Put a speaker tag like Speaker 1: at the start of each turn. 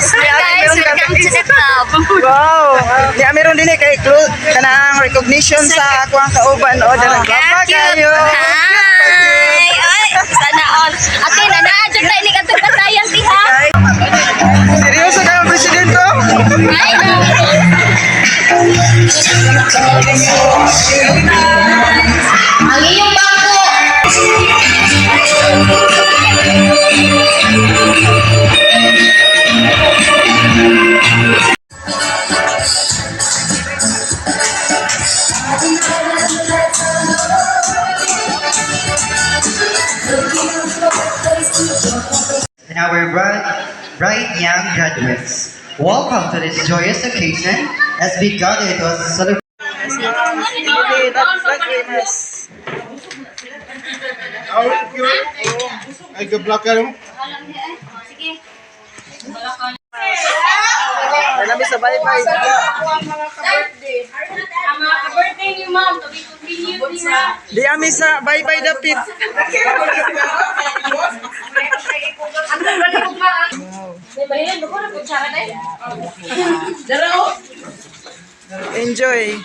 Speaker 1: Guys, welcome to the club.
Speaker 2: Wow. Di meron din kay kanang recognition sa ako ang kauban o dala pa kayo.
Speaker 1: Hi! Ay, sana all. Ate, nanaadyo tayo ni katong katayan, tiha.
Speaker 2: Seryoso kayo presidente?
Speaker 1: Ay, no. Ang iyong bangko.
Speaker 3: And our bright young graduates. Welcome to this joyous occasion as we gather to celebrate.
Speaker 4: Ay, ga-block ka mo?
Speaker 2: Marami sa bye-bye.
Speaker 1: Birthday ni ma'am, to be continued niya.
Speaker 2: Di ami sa bye-bye dapit. Enjoy.